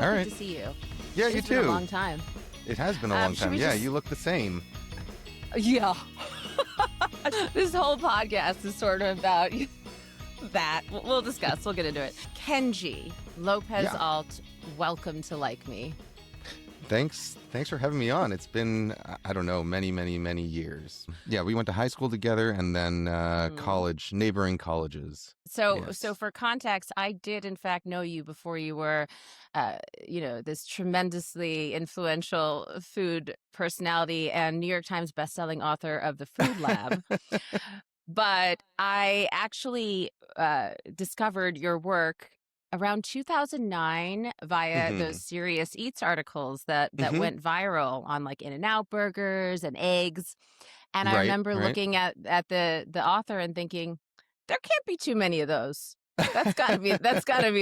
so All good right. to see you. Yeah, you It's been too. a long time. It has been a long should time. we Yeah, just- you look the same. Yeah. This whole podcast is sort of about that. We'll discuss. We'll get into it. Kenji López-Alt, welcome to Like Me. Thanks for having me on. It's been, I don't know, many years. Yeah, we went to high school together and then college, neighboring colleges. So Yes. for context, I did in fact know you before you were, this tremendously influential food personality and New York Times bestselling author of The Food Lab. But I actually discovered your work around 2009 via those Serious Eats articles that went viral on like In-N-Out burgers and eggs. And I remember looking at the author and thinking, there can't be too many of those. That's gotta be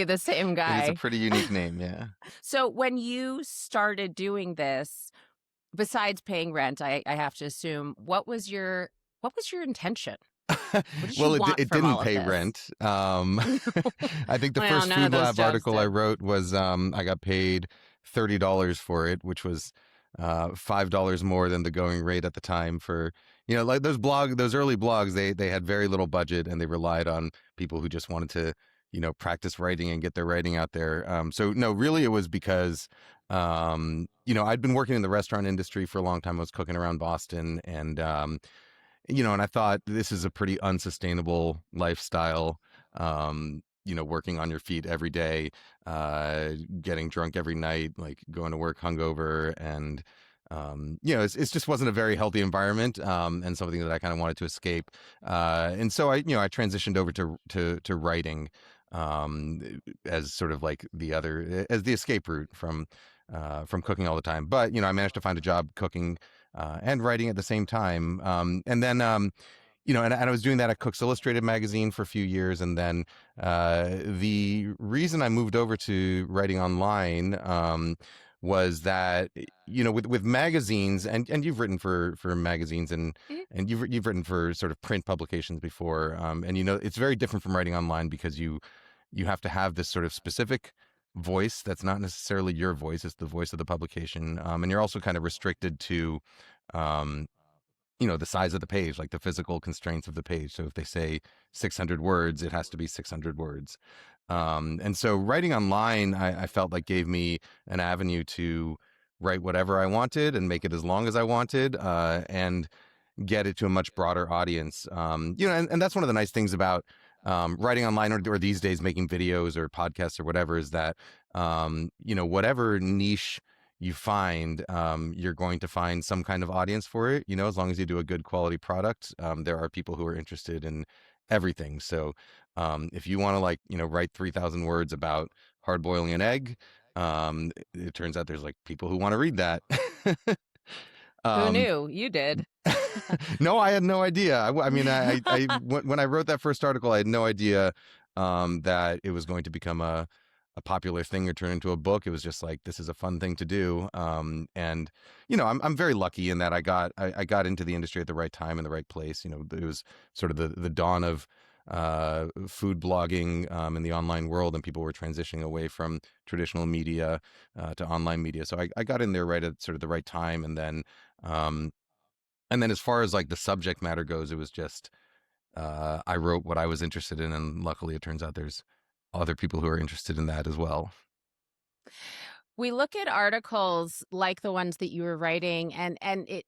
the same guy. It is a pretty unique name, yeah. So when you started doing this, besides paying rent, I have to assume, what was your intention? Well, it from didn't all of pay this? rent. I think the Well, first none of Food those Lab jobs article I did. wrote was I got paid $30 for it, which was $5 more than the going rate at the time for, like those early blogs, they had very little budget and they relied on people who just wanted to, practice writing and get their writing out there. So no, really it was because, I'd been working in the restaurant industry for a long time. I was cooking around Boston and I thought this is a pretty unsustainable lifestyle, working on your feet every day, getting drunk every night, like going to work hungover. And, it just wasn't a very healthy environment and something that I kind of wanted to escape. And so I transitioned over to writing as sort of like as the escape route from cooking all the time. But, I managed to find a job cooking and writing at the same time. And then, and I was doing that at Cook's Illustrated magazine for a few years. And then the reason I moved over to writing online was that, with magazines and you've written for magazines and you've written for sort of print publications before. And, it's very different from writing online because you have to have this sort of specific voice that's not necessarily your voice, it's the voice of the publication, and you're also kind of restricted to the size of the page, like the physical constraints of the page. So if they say 600 words, it has to be 600 words. And so writing online, I felt like gave me an avenue to write whatever I wanted and make it as long as I wanted, and get it to a much broader audience. And that's one of the nice things about writing online or these days making videos or podcasts or whatever is that, whatever niche you find, you're going to find some kind of audience for it, as long as you do a good quality product. There are people who are interested in everything. So if you want to write 3,000 words about hard boiling an egg, it turns out there's people who want to read that. Who knew? You did. No, I had no idea. I mean, when I wrote that first article, I had no idea that it was going to become a popular thing or turn into a book. It was just like, this is a fun thing to do. And I'm very lucky in that I got into the industry at the right time in the right place. It was sort of the dawn of food blogging in the online world, and people were transitioning away from traditional media to online media. So I got in there right at sort of the right time. And then as far as the subject matter goes, it was just I wrote what I was interested in, and luckily it turns out there's other people who are interested in that as well. We look at articles like the ones that you were writing, and it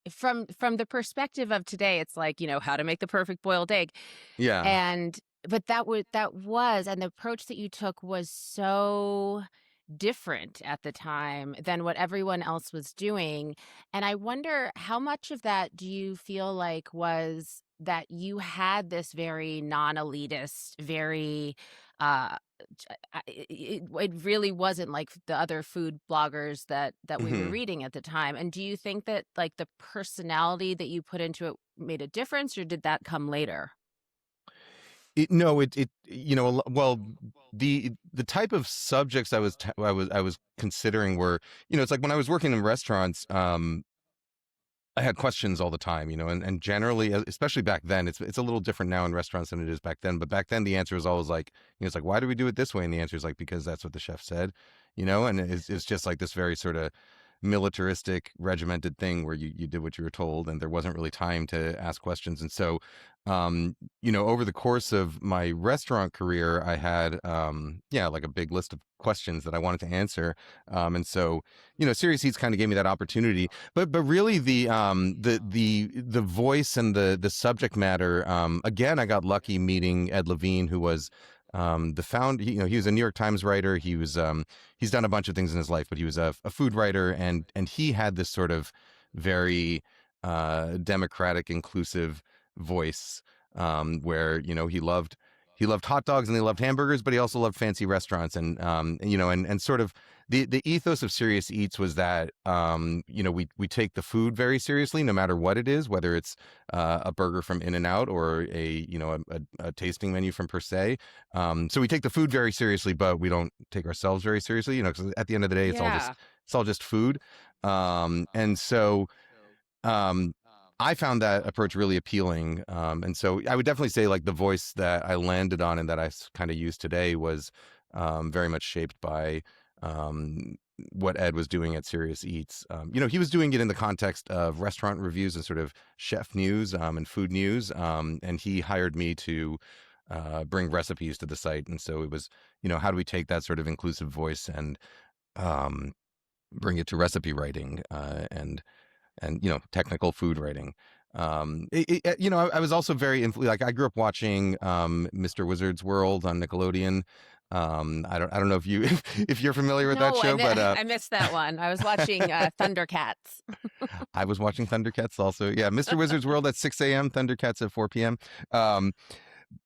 from the perspective of today, it's like, how to make the perfect boiled egg. Yeah. But that was, and the approach that you took was so different at the time than what everyone else was doing. And I wonder, how much of that do you feel like was that you had this very non-elitist, very it really wasn't like the other food bloggers that we were reading at the time? And do you think that the personality that you put into it made a difference, or did that come later? Well, the type of subjects I was considering were, it's like when I was working in restaurants, I had questions all the time, and generally, especially back then, it's a little different now in restaurants than it is back then. But back then, the answer was always like, it's like, why do we do it this way? And the answer is like, because that's what the chef said, and it's just like this very sort of militaristic, regimented thing where you did what you were told, and there wasn't really time to ask questions. And so, over the course of my restaurant career, I had, like a big list of questions that I wanted to answer. And so, Serious Eats kind of gave me that opportunity. But really, the voice and the subject matter. Again, I got lucky meeting Ed Levine, who was the found. He was a New York Times writer. He's done a bunch of things in his life, but he was a food writer, and he had this sort of very democratic, inclusive voice, where he loved hot dogs and he loved hamburgers, but he also loved fancy restaurants, and sort of the ethos of Serious Eats was that we take the food very seriously, no matter what it is, whether it's a burger from In-N-Out or a tasting menu from Per Se. So we take the food very seriously, but we don't take ourselves very seriously, because at the end of the day, Yeah. it's all just food. And so um, I found that approach really appealing. And so I would definitely say like the voice that I landed on and that I kind of use today was very much shaped by what Ed was doing at Serious Eats. He was doing it in the context of restaurant reviews and sort of chef news and food news. And he hired me to bring recipes to the site. And so it was, how do we take that sort of inclusive voice and um, bring it to recipe writing and technical food writing. I was also very like I grew up watching Mr. Wizard's World on Nickelodeon. I don't know if you if you're familiar with that No, show, but I missed that one. I was watching Thundercats. I was watching Thundercats also. Yeah, Mr. Wizard's World at 6 a.m., Thundercats at 4 p.m. Um,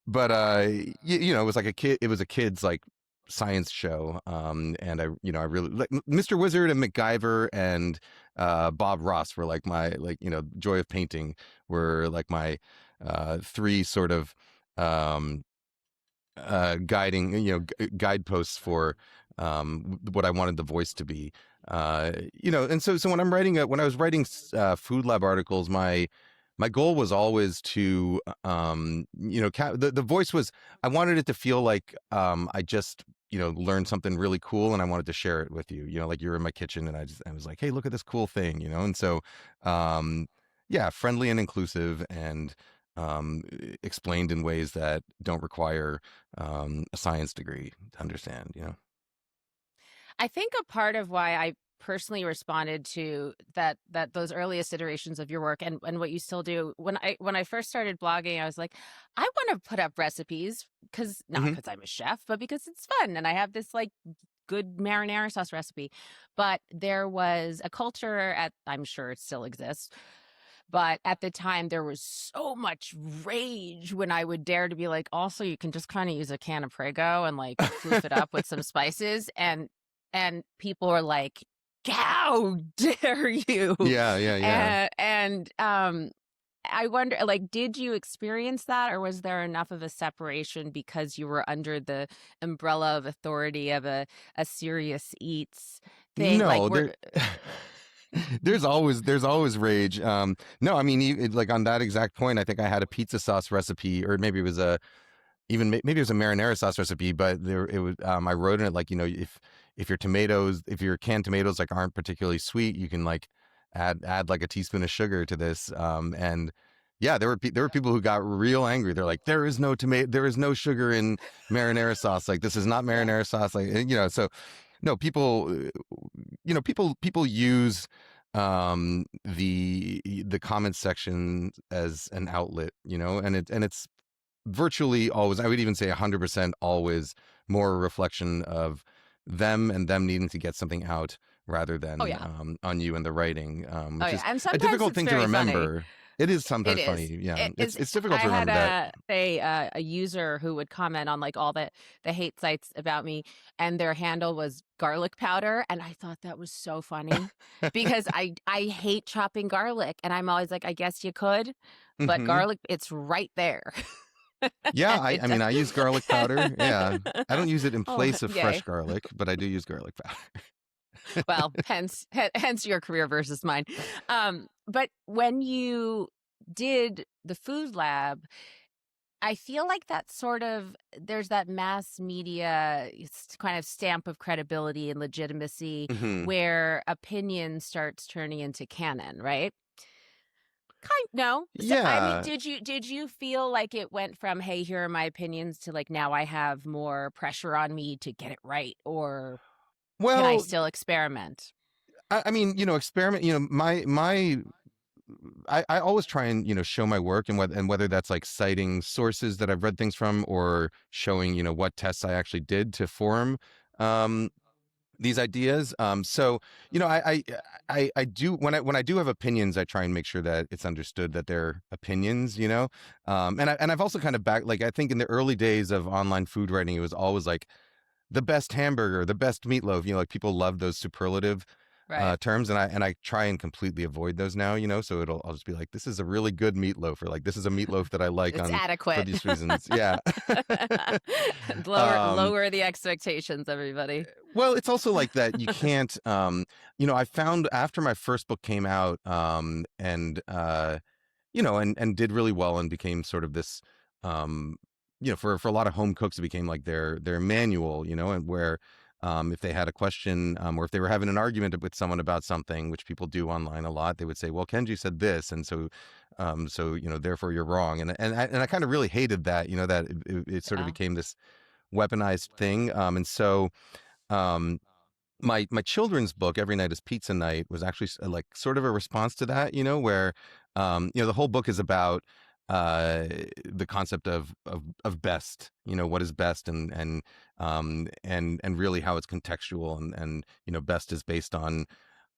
but it was like it was a kid's like science show. And I really like Mr. Wizard and MacGyver and Bob Ross were like my Joy of Painting were like my three sort of um guiding guideposts for what I wanted the voice to be. And so when when I was writing food lab articles, my goal was always to the voice was, I wanted it to feel like I just learned something really cool and I wanted to share it with you, like you're in my kitchen and I was like, hey, look at this cool thing, and so yeah, friendly and inclusive, and explained in ways that don't require a science degree to understand. I think a part of why I personally responded to that those earliest iterations of your work and what you still do, when I first started blogging, I was like, I want to put up recipes because not Hmm. because I'm a chef, but because it's fun and I have this like good marinara sauce recipe. But there was a culture I'm sure it still exists, but at the time there was so much rage when I would dare to be like, also you can just kind of use a can of Prego and like floof it up with some spices, and people were like, how dare you? Yeah, yeah, yeah. And I wonder, like, did you experience that, or was there enough of a separation because you were under the umbrella of authority of a Serious Eats thing? Like, No, there's always rage. No, I mean, like on that exact point, I think I had a pizza sauce recipe, or maybe it was maybe it was a marinara sauce recipe, but it was I wrote in it like, if your canned tomatoes like aren't particularly sweet, you can like add like a teaspoon of sugar to this. And yeah, there were people who got real angry. They're like, there is no sugar in marinara sauce. Like, this is not yeah. marinara sauce. Like, so no, people use the comment section as an outlet, and it's virtually always, I would even say 100% always, more a reflection of them and them needing to get something out rather Oh than yeah. on you and the writing, Oh which yeah. is And a sometimes difficult it's thing to very funny. remember. It is It sometimes funny. is. Yeah, It it's is. it's difficult I to had remember that. a user who would comment on like all the hate sites about me, and their handle was garlic powder, and I thought that was so funny because I hate chopping garlic, and I'm always like, I guess you could, but Hmm. garlic, it's right there. Yeah, And I it mean, does. I use garlic powder. Yeah, I don't use it in Oh, place of fresh yay. garlic, but I do use garlic powder. Well, hence your career versus mine. But when you did the food lab, I feel like that sort of there's that mass media kind of stamp of credibility and legitimacy Hmm. where opinion starts turning into canon, right? Kind no. So, I mean, Yeah. did you feel like it went from, "Hey, here are my opinions," to, like, now I have more pressure on me to get it right, or can I Well, still experiment? I mean, experiment. I always try and show my work, and whether that's like citing sources that I've read things from, or showing what tests I actually did to form um, these ideas. So I do, when I do have opinions, I try and make sure that it's understood that they're opinions. And I've also kind of back, like, I think in the early days of online food writing, it was always like the best hamburger, the best meatloaf. Like, people love those superlative Right. terms, and I try and completely avoid those now. So I'll just be like, this is a really good meatloaf, or like, this is a meatloaf that I like It's on for adequate. these reasons. Yeah. Lower um, lower the expectations, everybody. well, it's also like that. You can't. I found after my first book came out, and did really well, and became sort of this, um, for a lot of home cooks, it became like their manual, and where, if they had a question, or if they were having an argument with someone about something, which people do online a lot, they would say, "Well, Kenji said this, and so therefore you're wrong." And I kind of really hated that, that it sort of Yeah. became this weaponized thing, and so. Um, my children's book, Every Night is Pizza Night, was actually like sort of a response to that, where the whole book is about the concept of best, what is best, and really how it's contextual, and best is based on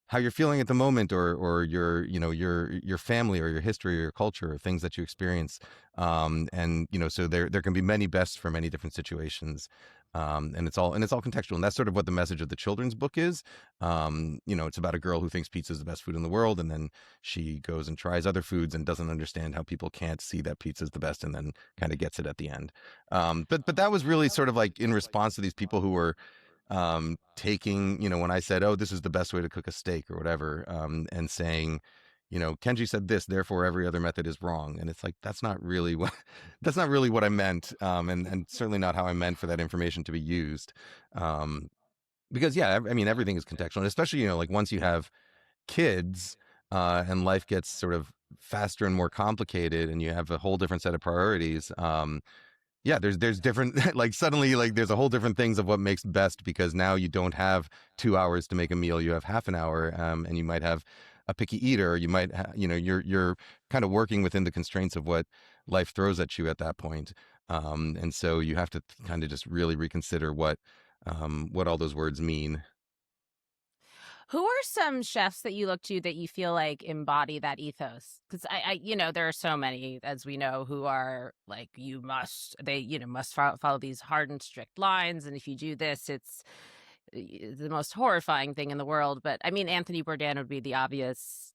how you're feeling at the moment, or your family, or your history, or your culture, or things that you experience, and so there can be many bests for many different situations, and it's all contextual, and that's sort of what the message of the children's book is. It's about a girl who thinks pizza is the best food in the world, and then she goes and tries other foods and doesn't understand how people can't see that pizza is the best, and then kind of gets it at the end. But that was really sort of like in response to these people who were taking, when I said, "Oh, this is the best way to cook a steak," or whatever, and saying, Kenji said this, therefore every other method is wrong. And it's like, that's not really what that's not really what I meant, and certainly not how I meant for that information to be used. Um, because yeah, I mean, everything is contextual, and especially, like, once you have kids, and life gets sort of faster and more complicated, and you have a whole different set of priorities. Yeah, there's different, like, suddenly, like, there's a whole different things of what makes best, because now you don't have 2 hours to make a meal, you have half an hour, and you might have a picky eater, you might you're kind of working within the constraints of what life throws at you at that point. And so you have to kind of just really reconsider what all those words mean. Who are some chefs that you look to that you feel like embody that ethos? Because there are so many, as we know, who are like, must follow these hard and strict lines. And if you do this, it's the most horrifying thing in the world. But I mean, Anthony Bourdain would be the obvious,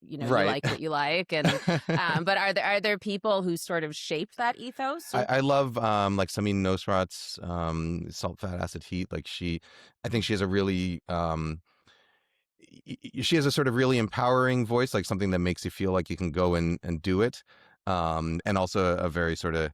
you Right. like what you like. But are there people who sort of shape that ethos? I, Or I love, like, Samin Nosrat's, Salt, Fat, Acid, Heat. Like, I think she has a really, she has a sort of really empowering voice, like something that makes you feel like you can go and do it. And also a very sort of,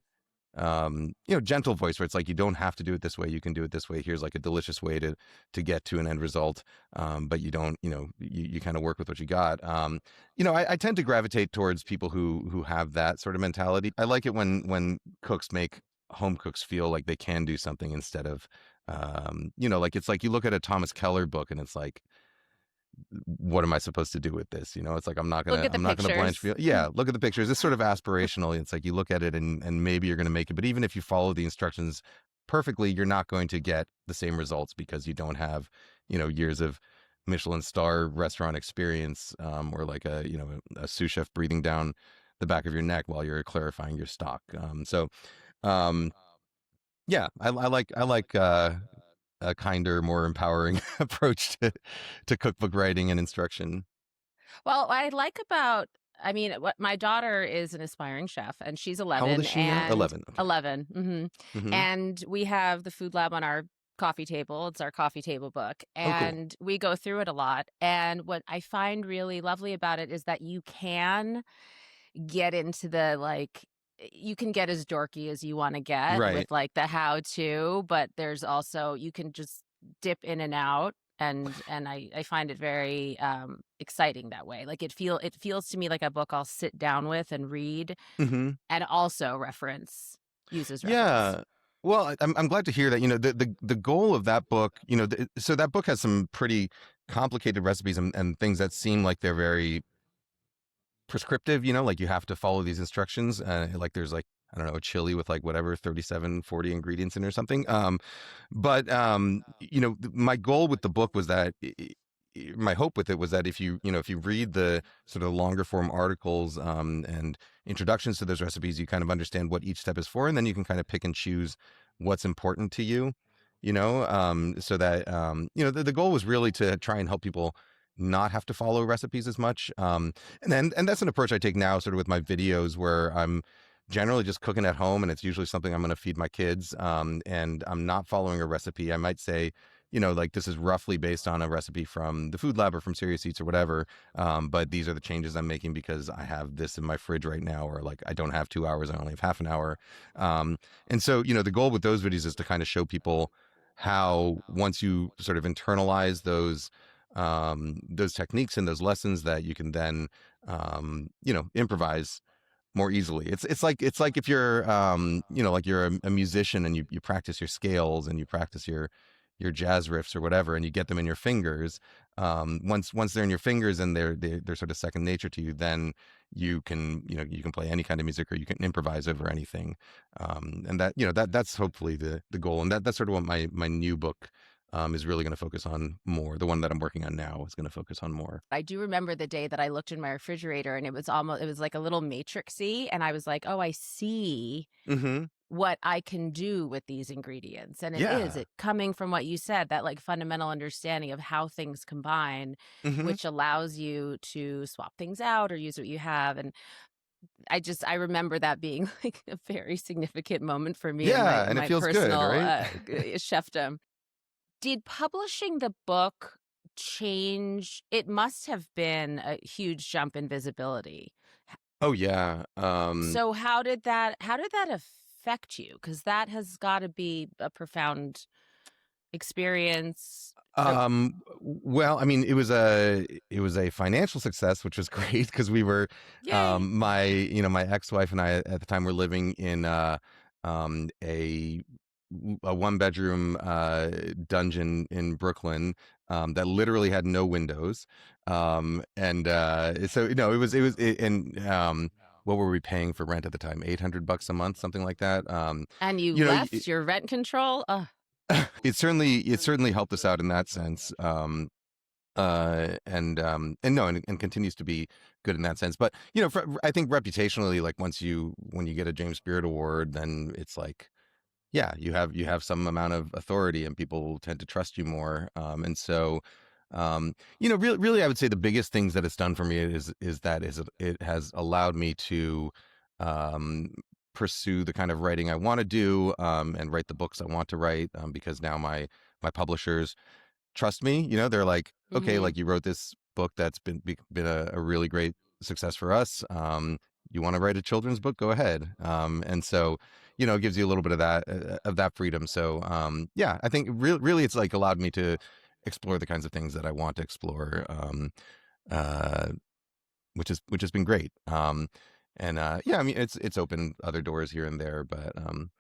gentle voice, where it's like, you don't have to do it this way, you can do it this way. Here's like a delicious way to get to an end result. But you don't, you kind of work with what you got. I tend to gravitate towards people who have that sort of mentality. I like it when cooks make home cooks feel like they can do something, instead of, like, it's like you look at a Thomas Keller book, and it's like, what am I supposed to do with this? It's like, I'm not look gonna at the I'm not gonna blanch pictures. feel. Yeah, look at the pictures. It's sort of aspirational. It's like, you look at it, and maybe you're gonna make it, but even if you follow the instructions perfectly, you're not going to get the same results, because you don't have, years of Michelin star restaurant experience, or like a sous chef breathing down the back of your neck while you're clarifying your stock. So yeah, I like a kinder, more empowering approach to cookbook writing and instruction. Well, what I like about I mean, what my daughter is an aspiring chef, and she's How old 11 is she now? and 11. Okay. 11. Hmm. And we have the food lab on our coffee table. It's our coffee table book, Oh, cool. and we go through it a lot. And what I find really lovely about it is that you can get into the you can get as dorky as you want to get with Right. like the how to, but there's also you can just dip in and out. And I find it very exciting that way. Like it feels to me like a book I'll sit down with and read Hmm. and also uses reference. Yeah. Well, I'm glad to hear that. The goal of that book. So that book has some pretty complicated recipes and things that seem like they're very prescriptive, like you have to follow these instructions. Like there's like, I don't know, a chili with like whatever 37, 40 ingredients in it or something. But my goal with the book was that my hope with it was that if you read the sort of longer form articles and introductions to those recipes, you kind of understand what each step is for, and then you can kind of pick and choose what's important to you. So that the goal was really to try and help people not have to follow recipes as much. And that's an approach I take now, sort of with my videos, where I'm generally just cooking at home, and it's usually something I'm going to feed my kids. And I'm not following a recipe. I might say, like this is roughly based on a recipe from the Food Lab or from Serious Eats or whatever. But these are the changes I'm making because I have this in my fridge right now, or like I don't have 2 hours, I only have half an hour. And so, the goal with those videos is to kind of show people how once you sort of internalize those techniques and those lessons, that you can then improvise more easily. It's like if you're like you're a musician, and you practice your scales and you practice your jazz riffs or whatever, and you get them in your fingers. Once they're in your fingers and they're sort of second nature to you, then you can play any kind of music, or you can improvise over anything. And that's hopefully the goal, and that's sort of what my new book is really going to focus on more. The one that I'm working on now is going to focus on more. I do remember the day that I looked in my refrigerator and it was like a little matrixy, and I was like, "Oh, I see Mm-hmm. what I can do with these ingredients." And Yeah. it coming from what you said, that like fundamental understanding of how things combine, Mm-hmm. which allows you to swap things out or use what you have. And I remember that being like a very significant moment for me Yeah, in and it my feels good, personal right? chefdom. Did publishing the book change? It must have been a huge jump in visibility. Oh yeah. So how did that affect you? Because that has got to be a profound experience. Well, I mean, it was a financial success, which was great because we were, Yay. my ex-wife and I at the time were living in um, a a one bedroom dungeon in Brooklyn that literally had no windows. And so and what were we paying for rent at the time? $800 a month, something like that. And you You know, left your rent control? Ugh. it certainly helped us out in that sense. And no, and continues to be good in that sense. But I think reputationally, like when you get a James Beard Award, then it's like, yeah, you have some amount of authority, and people tend to trust you more. And so, really, I would say the biggest things that it's done for me is it has allowed me to um, pursue the kind of writing I want to do, and write the books I want to write, because now my publishers trust me. They're like, okay, Mhm. like you wrote this book that's been a really great success for us. You want to write a children's book? Go ahead. And so, it gives you a little bit of that freedom. So, yeah, I think really, it's like allowed me to explore the kinds of things that I want to explore, uh, which has been great. And yeah, I mean, it's opened other doors here and there, but um,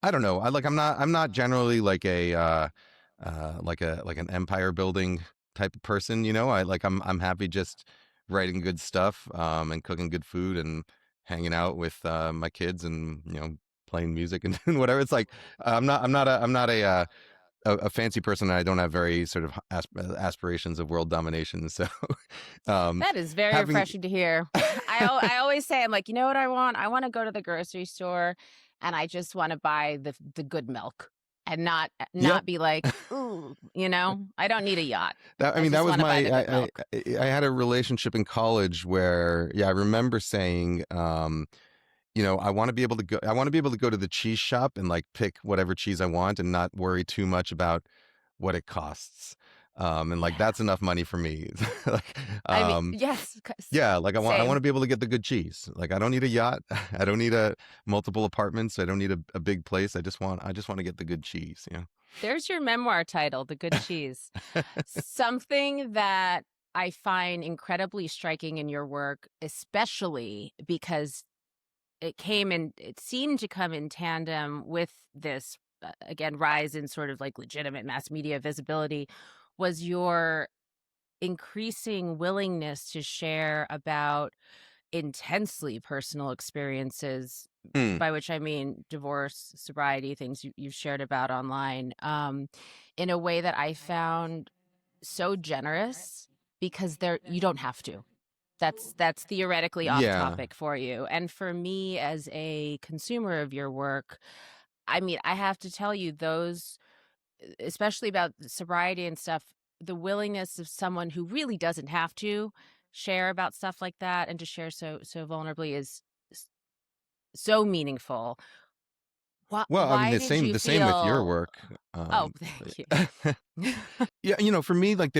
I don't know. I'm not generally like like an empire building type of person. I'm happy just writing good stuff, and cooking good food, and hanging out with my kids, and playing music and doing whatever. It's like I'm not a fancy person, and I don't have very sort of aspirations of world domination. So um, That is very having refreshing to hear. I always say, I'm like, you know what I want? I want to go to the grocery store and I just want to buy the good milk and Yep. not be like, ooh, I don't need a yacht. I I mean, that just was want to my. buy the good I, milk. I I had a relationship in college where, yeah, I remember saying, I want to be able to go. I want to be able to go to the cheese shop and like pick whatever cheese I want and not worry too much about what it costs. And like Yeah. that's enough money for me. like, I mean, um, yes, yeah, like I want to same. be able to get the good cheese. Like I don't need a yacht. I don't need a multiple apartments. I don't need a big place. I just want to get the good cheese. There's your memoir title, The Good Cheese. Something that I find incredibly striking in your work, especially because it seemed to come in tandem with this, again, rise in sort of like legitimate mass media visibility, was your increasing willingness to share about intensely personal experiences, Hmm. by which I mean divorce, sobriety, things you've shared about online, in a way that I found so generous because there you don't have to. That's theoretically off Yeah. topic for you. And for me as a consumer of your work, I mean, I have to tell you those, especially about sobriety and stuff, the willingness of someone who really doesn't have to share about stuff like that and to share so vulnerably is s- so meaningful. Well, I mean Why the did same you the same with your feel? work. Oh, thank you. Yeah, for me, like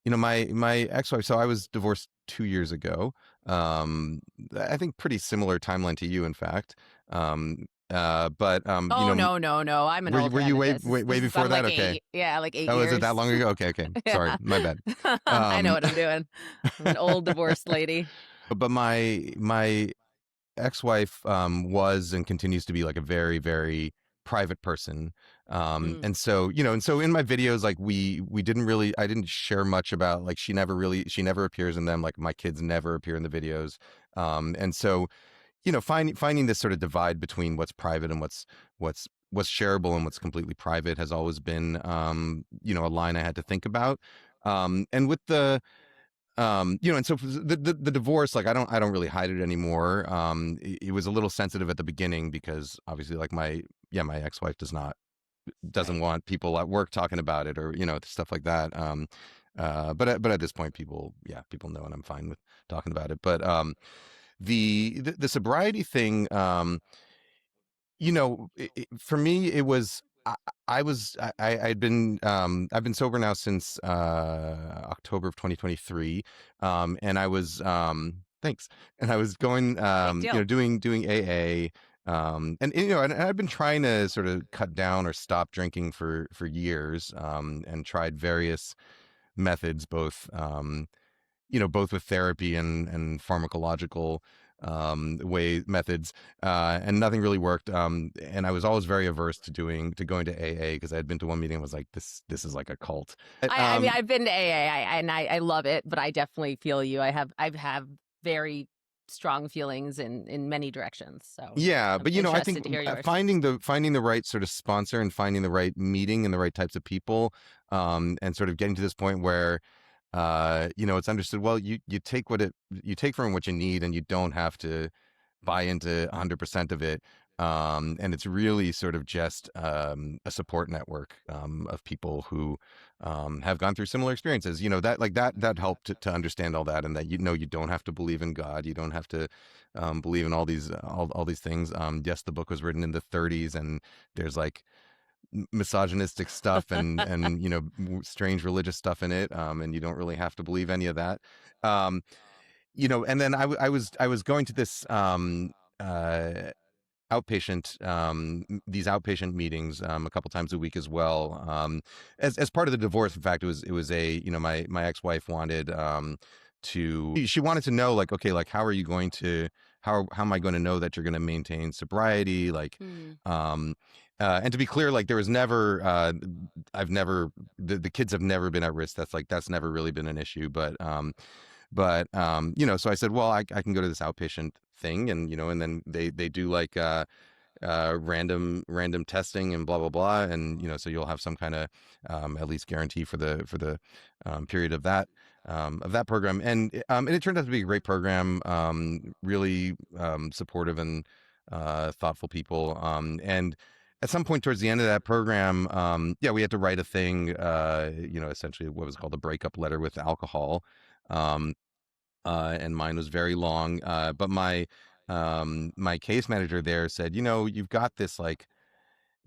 my ex-wife. So I was divorced 2 years ago. Um, I think pretty similar timeline to you, in fact. But Oh, no, no, no. I'm an were you old were hand you at way this. way, way This is before I'm that? like Okay. 8 Oh, is it that years. long ago? Okay, okay. Sorry, Yeah. my bad. I know Um, what I'm doing. I'm an old divorced lady. but my ex-wife was and continues to be like a very, very private person. Mm, And so in my videos, like we didn't really I didn't share much about, like, she never appears in them. Like my kids never appear in the videos. And so finding this sort of divide between what's private and what's shareable and what's completely private has always been a line I had to think about. And with the and so for the divorce, like I don't really hide it anymore. It was a little sensitive at the beginning because obviously, like, my ex-wife doesn't right. want people at work talking about it, or stuff like that. But at this point, people know, and I'm fine with talking about it. But the sobriety thing, for me, it was. I've been sober now since October of 2023, and I was thanks, and I was going, Big deal. doing AA, and I've been trying to sort of cut down or stop drinking for years, and tried various methods, both with therapy and pharmacological methods, and nothing really worked. And I was always very averse to going to AA because I had been to one meeting and was like, this is like a cult. I mean, I've been to AA, and I love it, but I definitely feel you. I have very strong feelings in many directions. So Yeah, I'm but I think interested to hear yours. finding the right sort of sponsor and finding the right meeting and the right types of people, and sort of getting to this point where it's understood. Well, you take from what you need, and you don't have to buy into 100% of it. And it's really sort of just a support network of people who have gone through similar experiences. That helped to understand all that, and that you don't have to believe in God, you don't have to believe in all these things. Yes, the book was written in the 30s, and there's like misogynistic stuff and strange religious stuff in it, and you don't really have to believe any of that. um and then I was going to this uh these outpatient meetings a couple times a week as well, as part of the divorce. In fact, it was my ex-wife wanted she wanted to know, like, okay, like, how are you going to how am I going to know that you're going to maintain sobriety, like, Hmm. um and to be clear, like, there was never I've never the kids have never been at risk. That's never really been an issue. But so I said, well, I can go to this outpatient thing, and then they do like random testing and blah blah blah, and so you'll have some kind of at least guarantee for the period of that program. And it turned out to be a great program, really supportive and thoughtful people. And at some point towards the end of that program, yeah, we had to write a thing, essentially what was called a breakup letter with alcohol. And mine was very long. But my case manager there said, you've got this like,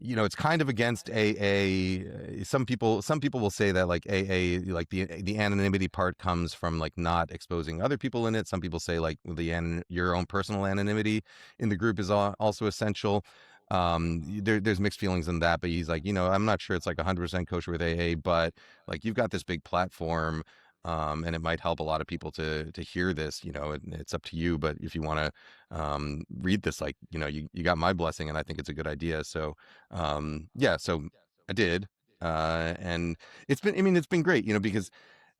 it's kind of against AA. Some people will say that like AA, like the anonymity part comes from like not exposing other people in it. Some people say like your own personal anonymity in the group is also essential. There's mixed feelings in that, but he's like, I'm not sure it's like 100% kosher with AA, but like you've got this big platform. And it might help a lot of people to hear this. It's up to you. But if you want to read this, like you got my blessing, and I think it's a good idea. So yeah, so I did. And it's been great, because,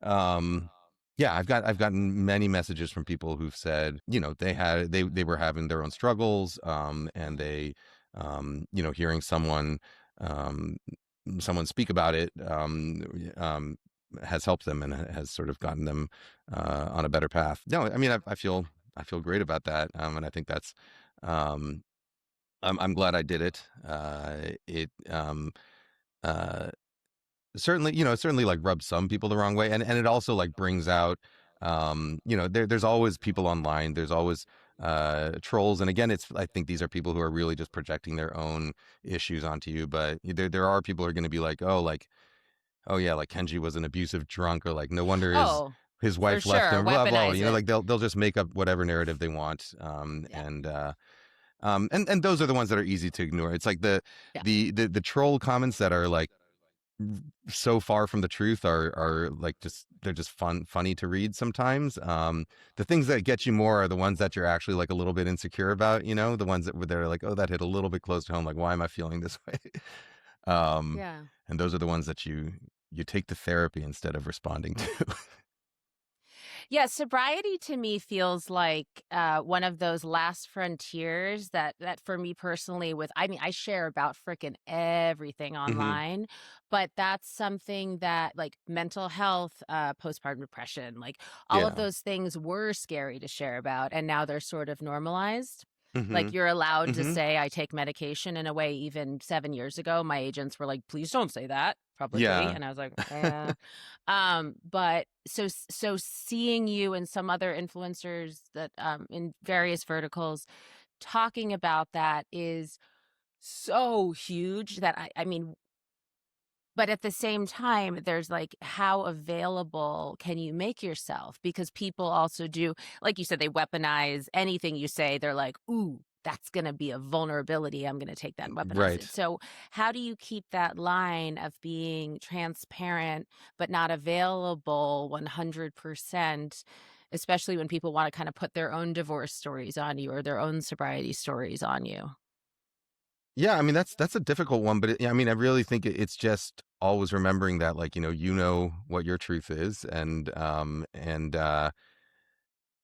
um, yeah, I've gotten many messages from people who've said, they were having their own struggles, and they, hearing um, someone speak about it, has helped them and has sort of gotten them, on a better path. No, I mean, I feel great about that. And I think that's, um, I'm glad I did it. It uh, certainly, certainly like rubs some people the wrong way, and it also like brings out, there's always people online. There's always trolls, and again, I think these are people who are really just projecting their own issues onto you. But there are people who are going to be like, oh yeah, like Kenji was an abusive drunk, or like no wonder Oh, his for wife left sure. him, blah blah. Weaponize it. Like they'll just make up whatever narrative they want, Yeah. and those are the ones that are easy to ignore. It's like Yeah. the troll comments that are like so far from the truth are like they're just funny to read sometimes. The things that get you more are the ones that you're actually like a little bit insecure about, the ones that they're like, oh, that hit a little bit close to home, like why am I feeling this way? um Yeah. and those are the ones that you take to therapy instead of responding to. Yeah, sobriety to me feels like one of those last frontiers that for me personally with I mean I share about freaking everything Hmm. online, but that's something that like mental health, postpartum depression, like all of Yeah. those things were scary to share about and now they're sort of normalized. Hmm. Like you're allowed to Hmm. say I take medication in a way even 7 years ago my agents were like please don't say that publicly Yeah. and I was like eh. But so seeing you and some other influencers that in various verticals talking about that is so huge that I mean, but at the same time, there's like how available can you make yourself? Because people also do, like you said, they weaponize anything you say. They're like, ooh, that's going to be a vulnerability. I'm going to take that and weaponize Right. it. So, how do you keep that line of being transparent, but not available 100%, especially when people want to kind of put their own divorce stories on you or their own sobriety stories on you? Yeah, I mean that's a difficult one, but I mean I really think it's just always remembering that, like, what your truth is, and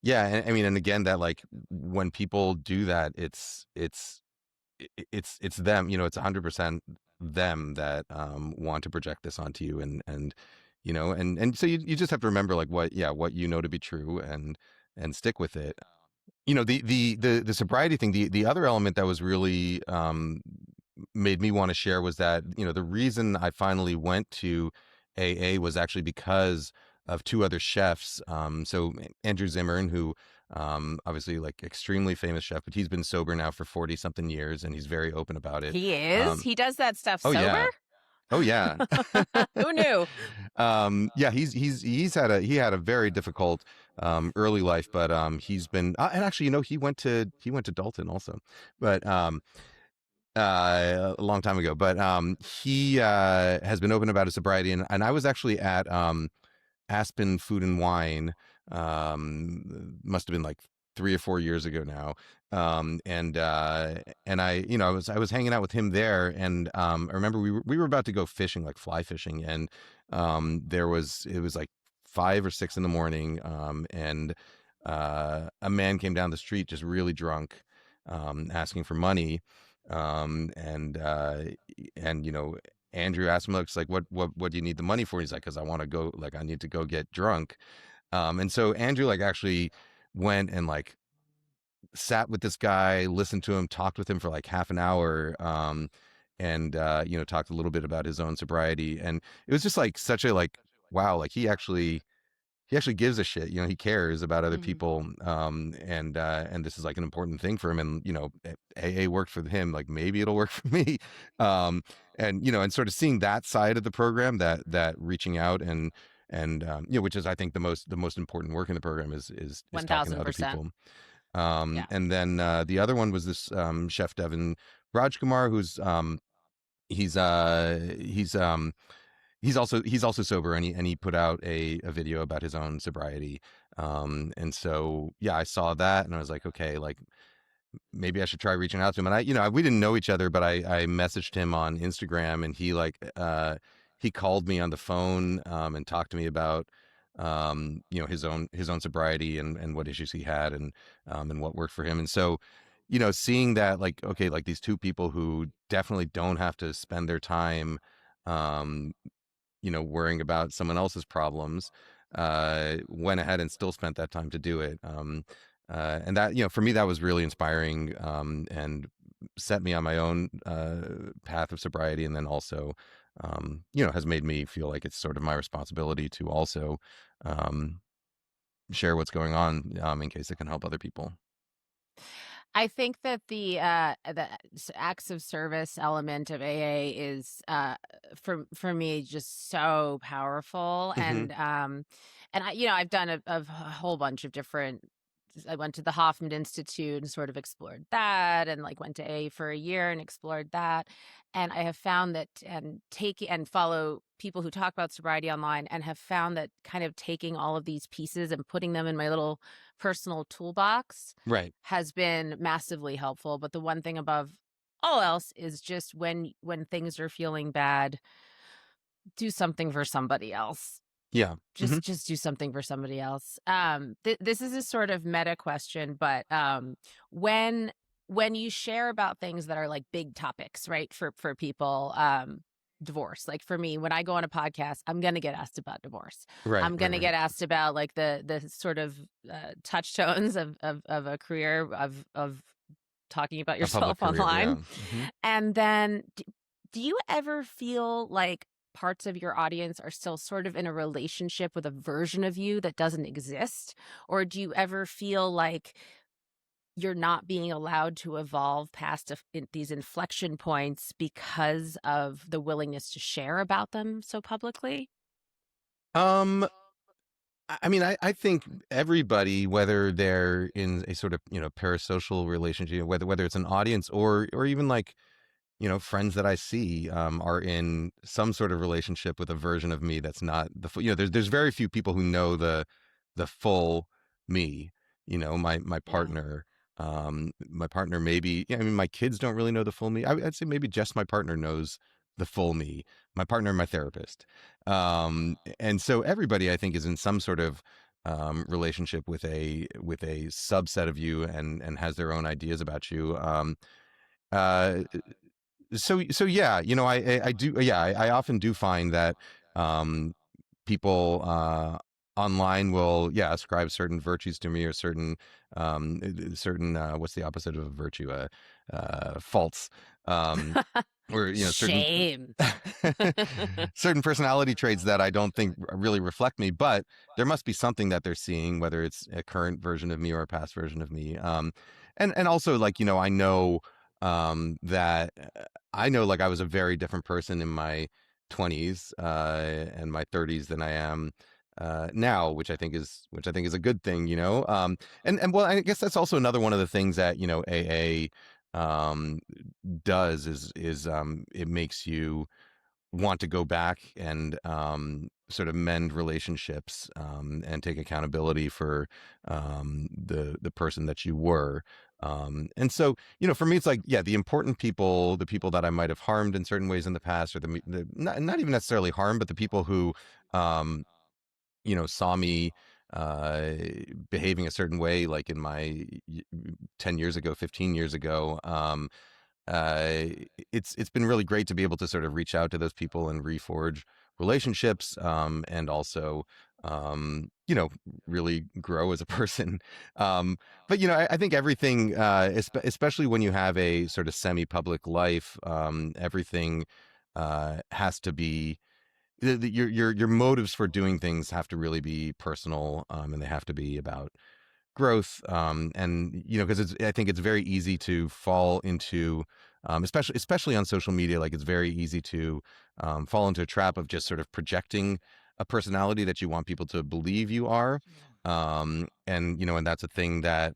yeah, and I mean, and again, that like when people do that, it's them, it's 100% them that want to project this onto you, and and so you just have to remember like what to be true, and stick with it. The sobriety thing, the other element that was really made me want to share was that, the reason I finally went to AA was actually because of two other chefs. So Andrew Zimmern, who obviously like extremely famous chef, but he's been sober now for 40 something years, and he's very open about it. He is? Um, He does that stuff oh sober? yeah. Oh yeah. Who knew? Yeah, he had a very difficult early life, but he's been, and actually, he went to Dalton also, but a long time ago. But he has been open about his sobriety, and I was actually at Aspen Food and Wine. Must have been like 3 or 4 years ago now. And I was hanging out with him there, and I remember we were about to go fishing, like fly fishing, and it was like 5 or 6 in the morning, and a man came down the street just really drunk, asking for money, and Andrew asked him, looks like, what do you need the money for? He's like, because I want to go, like, I need to go get drunk. And so Andrew like actually went and like sat with this guy, listened to him, talked with him for like half an hour, and talked a little bit about his own sobriety. And it was just like such a like, wow, like he actually he actually gives a shit. You know, he cares about other Mhm. people, and this is like an important thing for him. And you know, AA worked for him. Like maybe it'll work for me. Um, and you know, and sort of seeing that side of the program, that reaching out and you know, which is I think the most important work in the program is talking to other 1000%. people. Yeah. And then the other one was this chef Devin Rajkumar, who's he's he's also sober, and he put out a video about his own sobriety. And so yeah, I saw that and I was like, okay, like maybe I should try reaching out to him. And we didn't know each other, but I messaged him on Instagram, and he called me on the phone, and talked to me about his own sobriety and what issues he had, and what worked for him. And so, seeing that, like, okay, like these two people who definitely don't have to spend their time um worrying about someone else's problems, went ahead and still spent that time to do it. And that, for me, that was really inspiring, and set me on my own path of sobriety. And then also, has made me feel like it's sort of my responsibility to also um, share what's going on, in case it can help other people. I think that the acts of service element of AA is for me just so powerful. Hmm. And I've done a whole bunch of different. I went to the Hoffman Institute and sort of explored that, and like went to AA for a year and explored that. And I have found that, and take and follow people who talk about sobriety online, and have found that kind of taking all of these pieces and putting them in my little personal toolbox Right. has been massively helpful. But the one thing above all else is just when things are feeling bad, do something for somebody else. Yeah. Hmm. Just do something for somebody else. This is a sort of meta question, but when when you share about things that are like big topics, right? For people, divorce. Like for me, when I go on a podcast, I'm gonna get asked about divorce. Right. I'm Right. gonna Right. get asked about like the sort of touchstones of a career of talking about A public yourself career. Yeah. online. Hmm. And then do you ever feel like parts of your audience are still sort of in a relationship with a version of you that doesn't exist? Or do you ever feel like you're not being allowed to evolve past these inflection points because of the willingness to share about them so publicly? Um, I mean, I think everybody, whether they're in a sort of, parasocial relationship, whether it's an audience or even like, friends that I see, are in some sort of relationship with a version of me that's not the full. There's very few people who know the full me. My Yeah. partner, maybe. Yeah, I mean, my kids don't really know the full me. I'd say maybe just my partner knows the full me. My partner and my therapist, and so everybody, I think, is in some sort of relationship with a subset of you, and has their own ideas about you. Uh, so yeah, I do, yeah, I often do find that um people online will, yeah, ascribe certain virtues to me, or certain what's the opposite of a virtue, faults, um or certain Shame. certain personality traits that I don't think really reflect me, but there must be something that they're seeing, whether it's a current version of me or a past version of me. And also, like, I know that I know, like, I was a very different person in my 20s and my 30s than I am now, which I think is a good thing. And well, I guess that's also another one of the things that AA does, is it makes you want to go back and sort of mend relationships, and take accountability for the person that you were. And so, for me, it's like, yeah, the important people, the people that I might have harmed in certain ways in the past, or the not even necessarily harm, but the people who um, saw me uh behaving a certain way, like in my 10 years ago, 15 years ago. uh it's been really great to be able to sort of reach out to those people and reforge relationships, and also really grow as a person. But I think everything, especially when you have a sort of semi-public life, everything has to be your motives for doing things have to really be personal, and they have to be about growth, and because I think it's very easy to fall into, especially on social media, like it's very easy to fall into a trap of just sort of projecting a personality that you want people to believe you are, and that's a thing that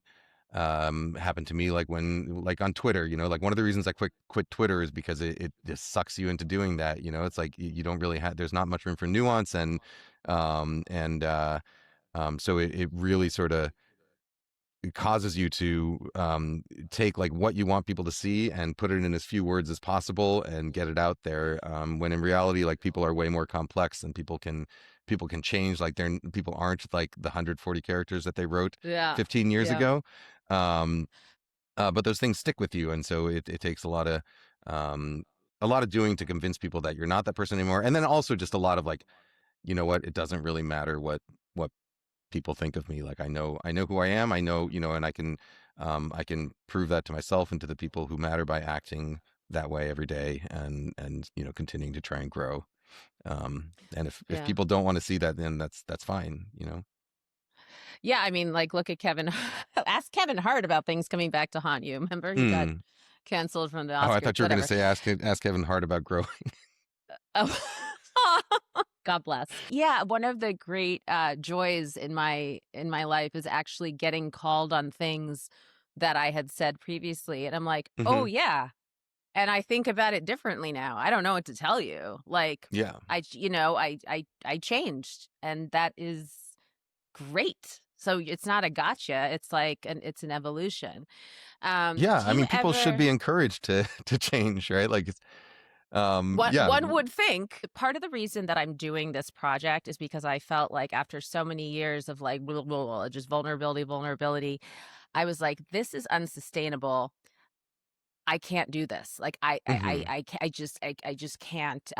happened to me, like when, like on Twitter, like one of the reasons I quit Twitter is because it just sucks you into doing that. It's like you don't really have, there's not much room for nuance, and so it really sort of, it causes you to take like what you want people to see and put it in as few words as possible and get it out there. When in reality, like people are way more complex, and people can change. Like people aren't like the 140 characters that they wrote Yeah. 15 years Yeah. ago. Um, but those things stick with you, and so it takes um, a lot of doing to convince people that you're not that person anymore. And then also just a lot of like, what, it doesn't really matter what people think of me. Like I know who I am. I know, and I can prove that to myself and to the people who matter by acting that way every day, and continuing to try and grow. And if Yeah. people don't want to see that, then that's fine. Yeah, I mean, like, look at Kevin. Ask Kevin Hart about things coming back to haunt you. Remember, he got Hmm. canceled from the Oh, I Oscar. thought you were going to Whatever. say ask Kevin Hart about growing. Oh, God bless. Yeah, one of the great joys in my life is actually getting called on things that I had said previously, and I'm like, oh Hmm. yeah, and I think about it differently now. I don't know what to tell you. Like, Yeah. I changed, and that is great. So it's not a gotcha. It's like it's an evolution. Yeah. Do I you mean, people should ever be encouraged to to change, right? Like it's What yeah. one would think part of the reason that I'm doing this project is because I felt like after so many years of like blah, blah, blah, just vulnerability, I was like, this is unsustainable. I can't do this. Like Hmm. I just can't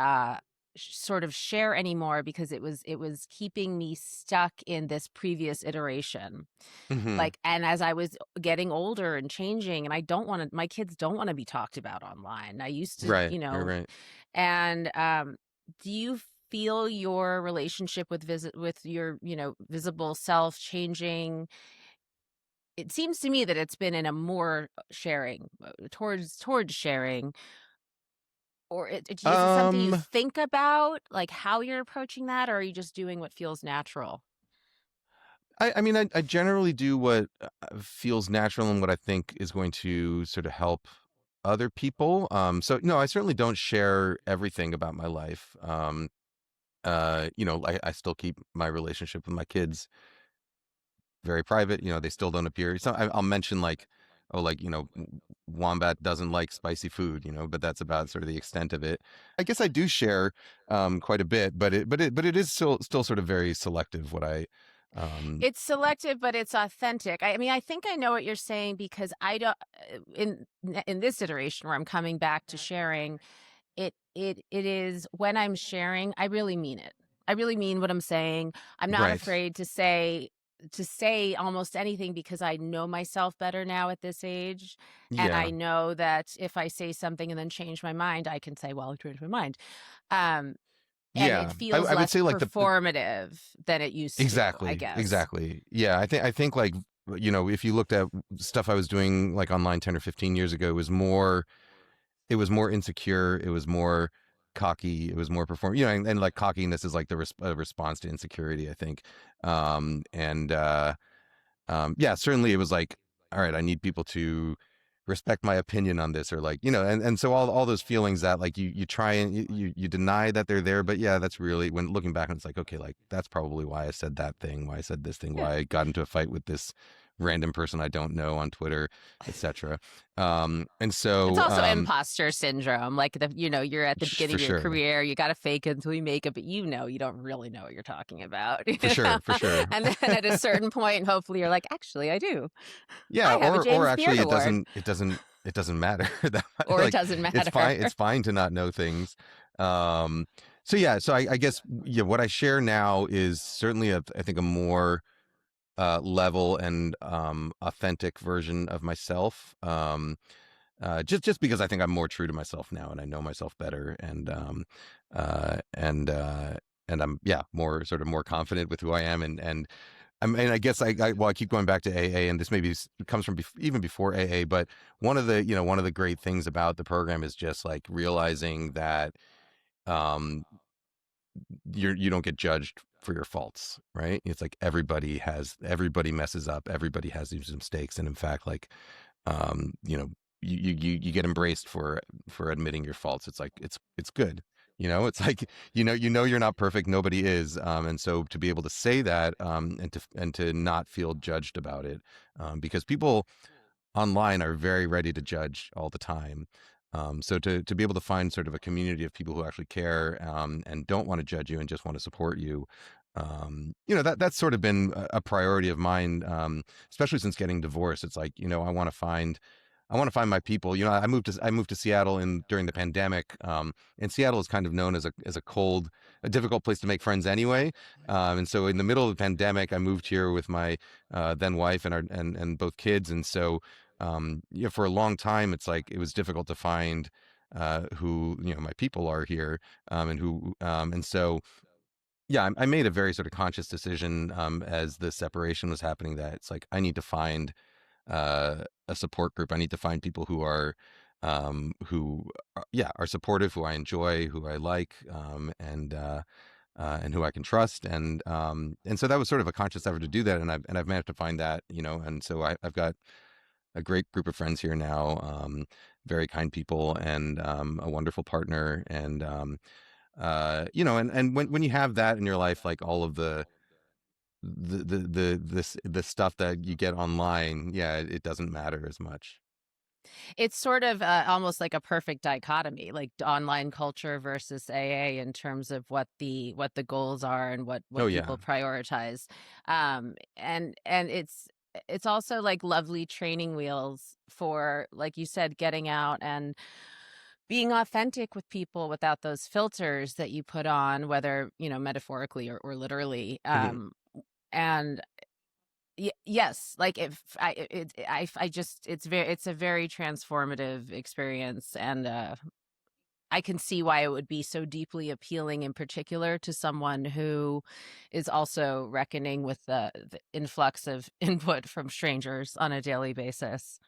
sort of share anymore because it was keeping me stuck in this previous iteration. Hmm. Like, and as I was getting older and changing, and I don't want to, my kids don't want to be talked about online. I used to, Right. Right. Right. and do you feel your relationship with your, visible self changing? It seems to me that it's been in a more sharing towards sharing, or is it something you Um, think about, like how you're approaching that, or are you just doing what feels natural? I mean, I generally do what feels natural and what I think is going to sort of help other people. So no, I certainly don't share everything about my life. I still keep my relationship with my kids very private. They still don't appear. So I'll mention like, oh, like, Wombat doesn't like spicy food, but that's about sort of the extent of it. I guess I do share quite a bit, but it is still sort of very selective what I um It's selective, but it's authentic. I mean, I think I know what you're saying because I don't in this iteration where I'm coming back to sharing, it is when I'm sharing, I really mean it. I really mean what I'm saying. I'm not right. afraid to say almost anything because I know myself better now at this age. And I Yeah. know that if I say something and then change my mind, I can say, well, I changed my mind. Um, and it Yeah. I, feels I would less say like the performative than it used to, I exactly, guess. exactly. Yeah, I think like, if you looked at stuff I was doing like online 10 or 15 years ago, it was more insecure, it was more cocky, it was more perform, and like cockiness is like a response to insecurity, I think. And yeah, certainly it was like, all right, I need people to respect my opinion on this, or like, and so all those feelings that like you try and you deny that they're there, but yeah, that's really, when looking back, and it's like, okay, like that's probably why I said that thing, why I said this thing, Yeah. why I got into a fight with this random person I don't know on Twitter, etc. And It's so also imposter syndrome. Like you're at the for beginning of your sure, career, you got to fake it until you make it, but you don't really know what you're talking about. for sure, for sure. And then at a certain point, hopefully you're like, actually, I do. Yeah, I have a or James Beard actually, it Award, doesn't it doesn't it doesn't matter that or it like doesn't it's matter. fine, it's fine to not know things. Um, so yeah, so I guess, yeah, what I share now is certainly I think a more level and authentic version of myself. just because I think I'm more true to myself now and I know myself better, uh, and uh, and I'm more sort of more confident with who I am, and I mean, I guess I keep going back to AA, and this maybe comes from even before AA, but one of the great things about the program is just like realizing that um, you don't get judged for your faults, right? It's like everybody messes up, everybody has these mistakes, and in fact, like you know, you get embraced for admitting your faults. It's like it's good. It's like you're not perfect. Nobody is, and so to be able to say that, and to not feel judged about it, because people online are very ready to judge all the time. So to be able to find sort of a community of people who actually care, and don't want to judge you and just want to support you, that's sort of been a priority of mine, especially since getting divorced. It's like, I want to find my people. I moved to Seattle during the pandemic, and Seattle is kind of known as a cold, a difficult place to make friends anyway. And so in the middle of the pandemic, I moved here with my then wife and both kids, and so for a long time, it's like it was difficult to find who my people are here, and so I made a very sort of conscious decision, as the separation was happening, that it's like I need to find a support group. I need to find people who are supportive, who I enjoy, who I like, and who I can trust, and so that was sort of a conscious effort to do that, and I've managed to find that, and so I've got a great group of friends here now, very kind people, and a wonderful partner, and when you have that in your life, like all of the stuff that you get online, it doesn't matter as much. It's sort of almost like a perfect dichotomy, like online culture versus AA in terms of what the goals are and what Oh yeah. people prioritize. And it's also like lovely training wheels for, like you said, getting out and being authentic with people without those filters that you put on, whether, metaphorically or literally. Mhm. And yes, like if I it I just it's a very transformative experience, and I can see why it would be so deeply appealing, in particular to someone who is also reckoning with the influx of input from strangers on a daily basis.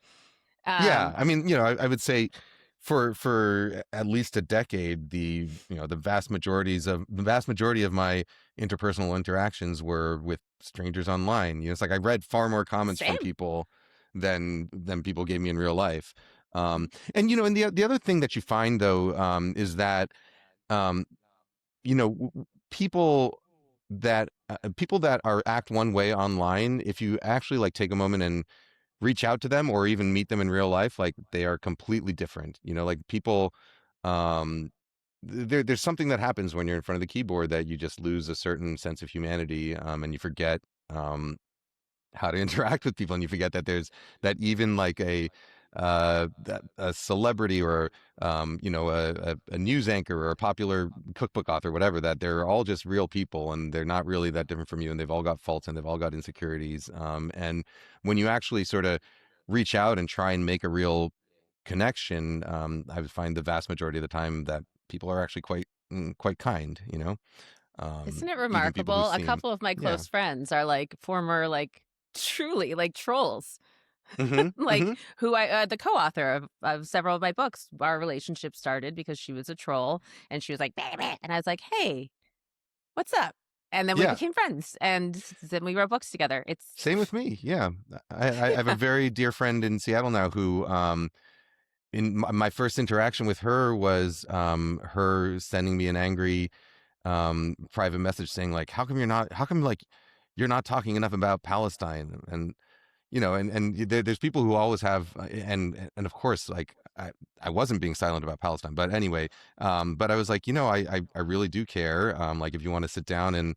Yeah, Um, I mean, I would say for at least a decade, the vast majority of my interpersonal interactions were with strangers online. It's like I read far more comments from Same. people than people gave me in real life. Mhm. And the other thing that you find, though, is that um, people that are act one way online, if you actually like take a moment and reach out to them or even meet them in real life, like they are completely different. Like people, um, there's something that happens when you're in front of the keyboard that you just lose a certain sense of humanity, and you forget um, how to interact with people, and you forget that there's that even like a celebrity, or a news anchor, or a popular cookbook author, whatever, that they're all just real people, and they're not really that different from you, and they've all got faults, and they've all got insecurities, and when you actually sort of reach out and try and make a real connection, I would find the vast majority of the time that people are actually quite kind, Isn't it even people who remarkable? A seem. couple of my Yeah. close friends are like former, like truly like trolls. Hmm. Like, Hmm. who the co-author of several of my books. Our relationship started because she was a troll, and she was like, "Bah, bah," and I was like, "Hey, what's up?" And then we Yeah. became friends, and then we wrote books together. It's Same with me. Yeah. I have a very dear friend in Seattle now who, in my first interaction with her was her sending me an angry private message saying, like, how come, like, you're not talking enough about Palestine? And there's people who always have, and of course, like, I wasn't being silent about Palestine, but anyway, but I was like, I really do care. Like, if you want to sit down and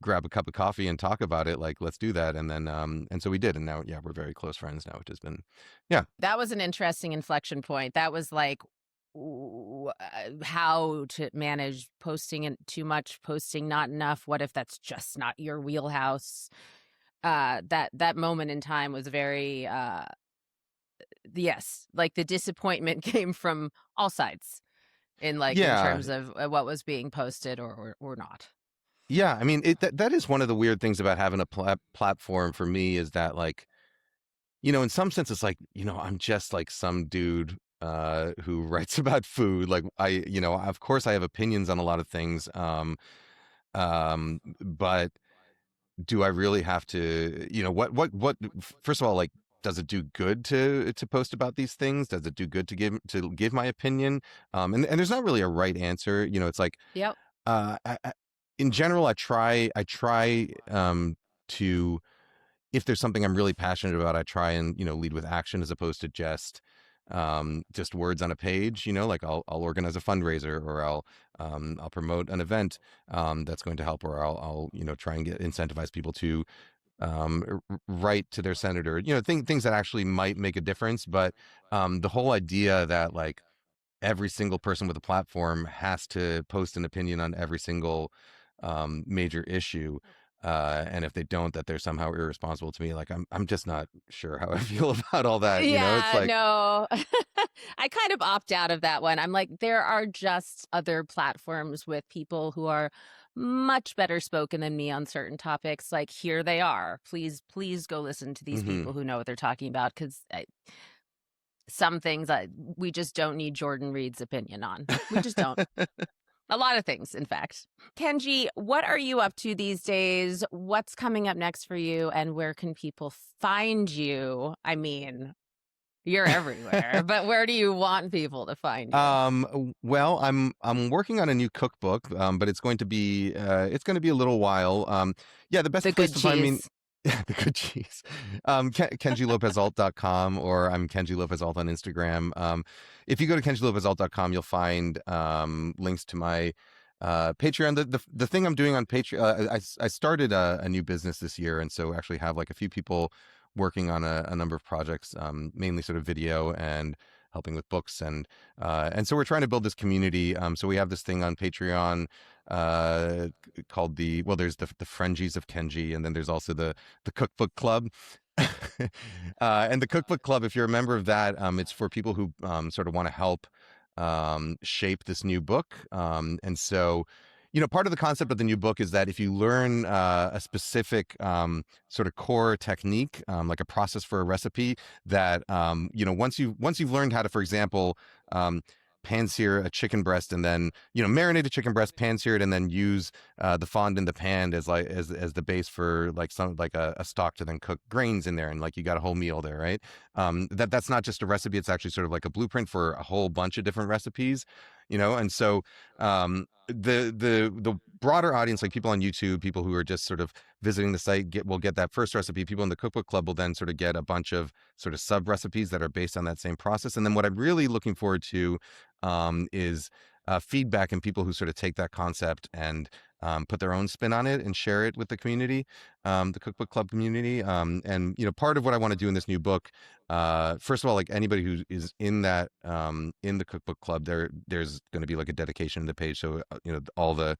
grab a cup of coffee and talk about it, like, let's do that. And so we did, and now, we're very close friends now, which has been, yeah. That was an interesting inflection point. That was like how to manage posting and too much, posting not enough. What if that's just not your wheelhouse? That moment in time was very yes, like the disappointment came from all sides in Yeah, terms of what was being posted or not. yeah. I mean, that is one of the weird things about having a platform for me is that like, in some sense, it's like, I'm just like some dude who writes about food. Like of course I have opinions on a lot of things. But do I really have to, first of all, like, does it do good to post about these things? Does it do good to give my opinion? And there's not really a right answer. It's like, Yep. in general, I try to, if there's something I'm really passionate about, I try and lead with action as opposed to just words on a page. Like I'll organize a fundraiser, or I'll promote an event that's going to help, or I'll try and incentivize people to write to their senator. Things that actually might make a difference. But the whole idea that like every single person with a platform has to post an opinion on every single major issue. And if they don't, that they're somehow irresponsible to me. Like I'm just not sure how I feel about all that. It's Yeah, like, no. I kind of opt out of that one. I'm like, there are just other platforms with people who are much better spoken than me on certain topics. Like, here they are. Please go listen to these hmm people who know what they're talking about, because some things we just don't need Jordan Reed's opinion on. We just don't. A lot of things, in fact. Kenji, what are you up to these days? What's coming up next for you? And where can people find you? I mean, you're everywhere, but where do you want people to find you? Well, I'm working on a new cookbook, but it's going to be a little while. Yeah, the best The place good to find me, cheese. the good cheese. KenjiLópezAlt.com, or I'm Kenji López-Alt on Instagram. If you go to KenjiLópezAlt.com, you'll find links to my Patreon. The thing I'm doing on Patreon, I started a new business this year, and so actually have like a few people working on a number of projects, mainly sort of video and helping with books, and so we're trying to build this community. So we have this thing on Patreon called there's the Frengies of Kenji, and then there's also the Cookbook Club. And the Cookbook Club, if you're a member of that, it's for people who sort of want to help shape this new book. And so, part of the concept of the new book is that if you learn a specific sort of core technique, like a process for a recipe, that once you've learned how to, for example, pan-sear a chicken breast, and then marinate a chicken breast, pan-sear it, and then use the fond in the pan as like as the base for like some like a stock to then cook grains in there, and like you got a whole meal there, right? That's not just a recipe; it's actually sort of like a blueprint for a whole bunch of different recipes. And so the broader audience, like people on YouTube, people who are just sort of visiting the site, will get that first recipe. People in the Cookbook Club will then sort of get a bunch of sort of sub recipes that are based on that same process. And then what I'm really looking forward to is feedback, and people who sort of take that concept and put their own spin on it and share it with the community, the Cookbook Club community. And part of what I want to do in this new book, first of all, like anybody who is in that in the Cookbook Club, there's going to be like a dedication in the page, so all the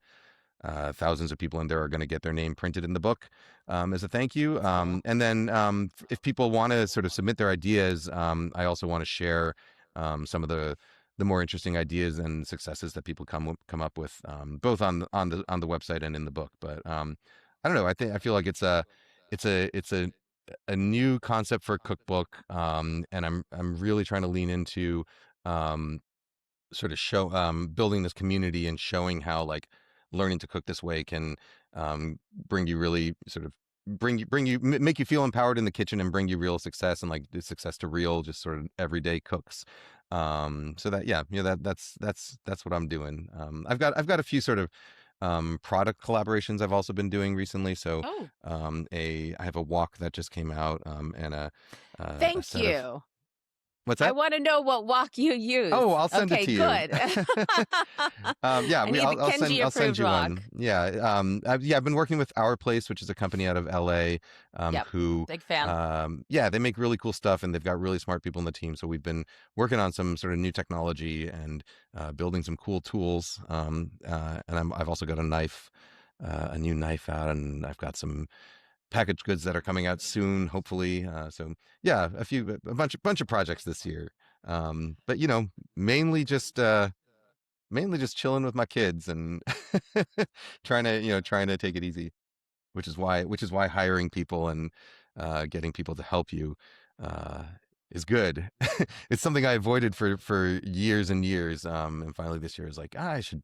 thousands of people in there are going to get their name printed in the book as a thank you. That's cool. And then if people want to sort of submit their ideas, I also want to share some of the more interesting ideas and successes that people come up with, both on the website and in the book. But I don't know. I feel like it's a new concept for a cookbook, and I'm really trying to lean into um, sort of building this community and showing how like learning to cook this way can bring you really sort of make you feel empowered in the kitchen and bring you real success, and like the success to real just sort of everyday cooks. So that, yeah, that's what I'm doing. I've got a few sort of product collaborations I've also been doing recently. So Oh, I have a wok that just came out, and a thank set of you. what's I that? want to know what wok you use. Oh, I'll send it Okay, to you. good. Yeah, I need the Kenji I'll send approved you wok. one. Yeah, I've been working with Our Place, which is a company out of LA, Yep, who, big fan. yeah, they make really cool stuff, and they've got really smart people in the team. So we've been working on some sort of new technology and building some cool tools. And I've also got a new knife out, and I've got some packaged goods that are coming out soon, hopefully. So yeah, a bunch of projects this year. But mainly just mainly just chilling with my kids and trying to take it easy, which is why hiring people and getting people to help you uh, is good. It's something I avoided for years and years, and finally this year is like, I should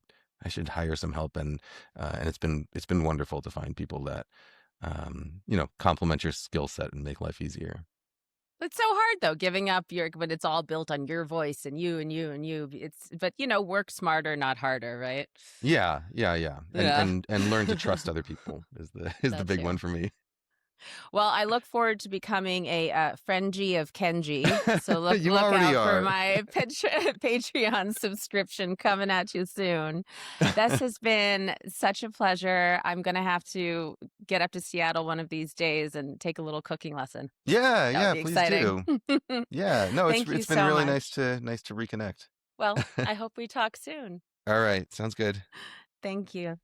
hire some help, and it's been wonderful to find people that complement your skill set and make life easier. It's so hard though, giving up your when it's all built on your voice and you and you and you. It's but work smarter, not harder, right? Yeah, yeah, yeah, and Yeah. learn to trust other people is the is the That big too. one for me. Well, I look forward to becoming a friendgy of Kenji. So look You look already out for are. my Patreon subscription coming at you soon. This has been such a pleasure. I'm gonna have to get up to Seattle one of these days and take a little cooking lesson. Yeah, That would yeah, be please exciting. do. Yeah, no, it's Thank you it's been so really much. nice to reconnect. Well, I hope we talk soon. All right, sounds good. Thank you.